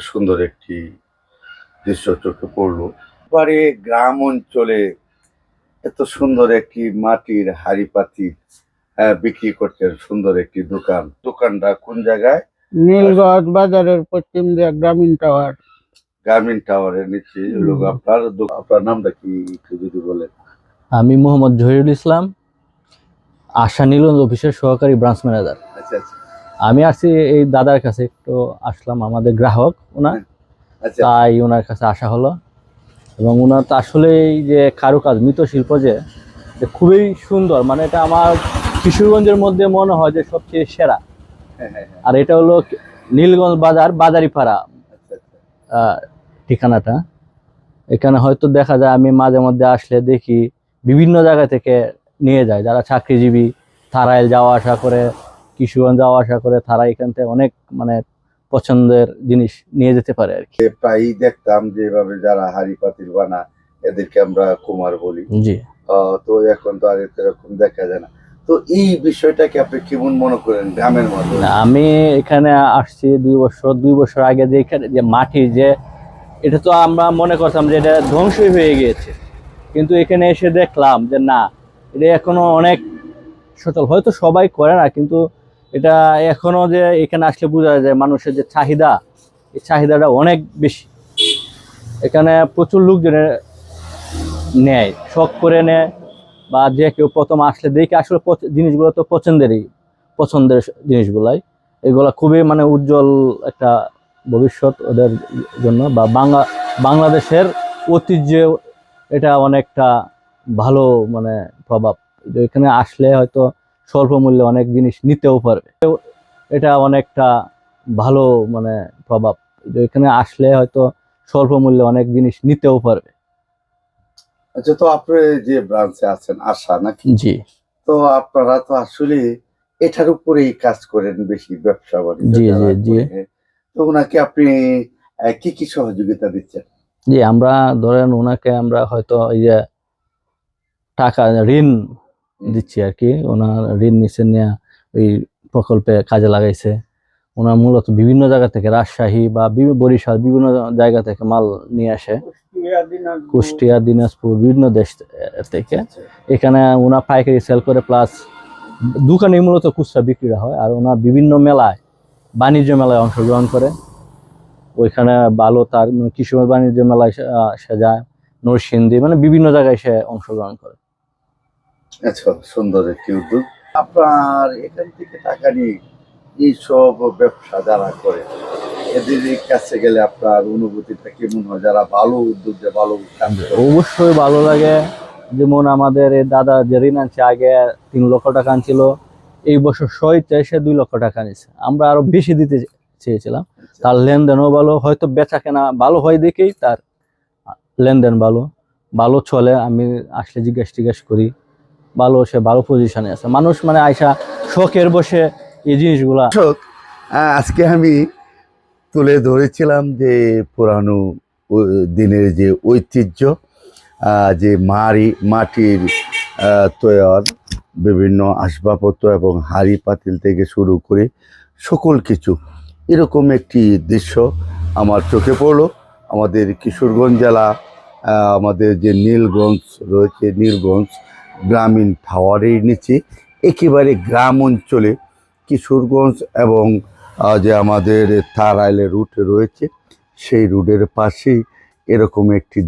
সুন্দর একটি দৃশ্য চোখে পড়লো। এবারে গ্রাম অঞ্চলে এত সুন্দর একটি মাটির হাঁড়ি পাতিল বিক্রি করছেন, সুন্দর একটি দোকান। দোকানটা কোন জায়গায়? নীলগঞ্জ বাজারের পশ্চিম দিকে গ্রামীণ টাওয়ার। গ্রামীণ টাওয়ারের নিচে লোক। আপনার নামটা কি একটু যদি বলেন? আমি মোহাম্মদ জহিরুল ইসলাম, আশা নীলগঞ্জ অফিসের সহকারী ব্রাঞ্চ ম্যানেজার। আচ্ছা আচ্ছা আমি আসছি এই দাদার কাছে, একটু আসলাম, আমাদের গ্রাহক ওনার, আচ্ছা। তাই ওনার কাছে আসা হলো। এবং ওনার তো আসলে এই যে কারুকাজ মৃৎশিল্প যে খুবই সুন্দর, মানে এটা আমার কিশোরগঞ্জের মধ্যে মনে হয় যে সবচেয়ে সেরা। আর এটা হলো নীলগঞ্জ বাজার, বাজারিপাড়া ঠিকানাটা। এখানে হয়তো দেখা যায় আমি মাঝে মধ্যে আসলে দেখি বিভিন্ন জায়গা থেকে নিয়ে যায়, যারা চাকরিজীবী তারাই যাওয়া আসা করে, কিশোরগঞ্জ যাওয়া আসা করে, তারা এখান থেকে অনেক মানে পছন্দের জিনিস নিয়ে যেতে পারে আর কি। প্রায়ই দেখতাম যে এভাবে যারা হাঁড়ি পাতিল বানা, এদেরকে আমরা কুমার বলি। জি। তো এখন তো আর এরকম দেখা যায় না। তো এই বিষয়টাকে আপনি কেমন মনে করেন গ্রামের মধ্যে? আমি এখানে আসছি 2 বছর আগে, যে এখানে যে মাটি, যে এটা তো আমরা মনে করতাম যে এটা ধ্বংসই হয়ে গিয়েছে, কিন্তু এখানে এসে দেখলাম যে না, এটা এখনো অনেক সচল। হয়তো সবাই করে না, কিন্তু এটা এখনো যে এখানে আসলে বোঝা যায় মানুষের যে চাহিদা, এই চাহিদাটা অনেক বেশি। এখানে প্রচুর লোকজনের নেয়, শখ করে নেয়, বা যে কেউ প্রথম আসলে দেখে আসলে জিনিসগুলো তো পছন্দের জিনিসগুলাই। এগুলা খুবই মানে উজ্জ্বল একটা ভবিষ্যৎ ওদের জন্য, বা বাংলাদেশের ঐতিহ্যে এটা অনেকটা ভালো মানে প্রভাব। এখানে আসলে হয়তো স্বল্প মূল্যে অনেক জিনিস নিতেও পারবে, এটা অনেকটা ভালো মানে প্রভাব। এখানে আসলে হয়তো স্বল্প মূল্যে অনেক জিনিস নিতেও পারবে। আচ্ছা, তো আপনি যে ব্রাঞ্চে আছেন আশা নাকি? জি। তো আপনারা তো আসলে এটার উপরেই কাজ করেন বেশি, ব্যবসা বাণিজ্য। জি জি জি। তো ওনাকে আপনি কি কি সহযোগিতা দিচ্ছেন? জি, আমরা ধরেন ওনাকে আমরা হয়তো এই যে টাকা ঋণ দিচ্ছি আর কি। ওনার ঋণ নিচে নিয়ে ওই প্রকল্পে কাজে লাগাইছে। ওনার মূলত বিভিন্ন জায়গা থেকে, রাজশাহী বা বরিশাল, বিভিন্ন জায়গা থেকে মাল নিয়ে আসে, কুষ্টিয়া, দিনাজপুর, বিভিন্ন দেশ থেকে। এখানে ওনার পাইকারি সেল করে, প্লাস দোকানে মূলত খুচরা বিক্রি হয়। আর ওনার বিভিন্ন মেলায়, বাণিজ্য মেলায় অংশগ্রহণ করে। ওইখানে ভালো তার কিশোর বাণিজ্য মেলায় সে যায়, নরসিংদী, মানে বিভিন্ন জায়গায় সে অংশগ্রহণ করে। আচ্ছা, সুন্দর একটি উদ্যোগ। আপনার এখান থেকে টাকা নিয়ে এইসব ব্যবসা যারা করে, এদের কাছে গেলে আপনার অনুভূতিটা কেমন হয়? যারা ভালো উদ্যোগে ভালো কাজ করে। অবশ্যই ভালো লাগে। যেমন আমাদের এই দাদা যে ঋণ আনছে, আগে 3 লক্ষ টাকা আনছিল, এই বছর সইতে এসে 2 লক্ষ টাকা নিচ্ছে। আমরা আরো বেশি দিতে চেয়েছিলাম। তার লেনদেনও ভালো, হয়তো বেচা কেনা ভালো হয় দেখেই তার লেনদেন ভালো চলে। আমি আসলে জিজ্ঞেস করি, সে ভালো পজিশনে আছে। মানুষ মানে আয়সা শখের বসে এই জিনিসগুলা। আজকে আমি তুলে ধরেছিলাম যে পুরানো দিনের যে ঐতিহ্য, যে মাটির তৈয়ার বিভিন্ন আসবাবপত্র এবং হাঁড়ি পাতিল থেকে শুরু করে সকল কিছু, এরকম একটি দৃশ্য আমার চোখে পড়লো। আমাদের কিশোরগঞ্জ জেলা, আমাদের যে নীলগঞ্জ রয়েছে, নীলগঞ্জ গ্রামীণ টাওয়ারের নিচে একেবারে গ্রাম অঞ্চলে কিশোরগঞ্জ এবং যে আমাদের তারাইলের রুট রয়েছে, সেই রুটের পাশেই এরকম একটি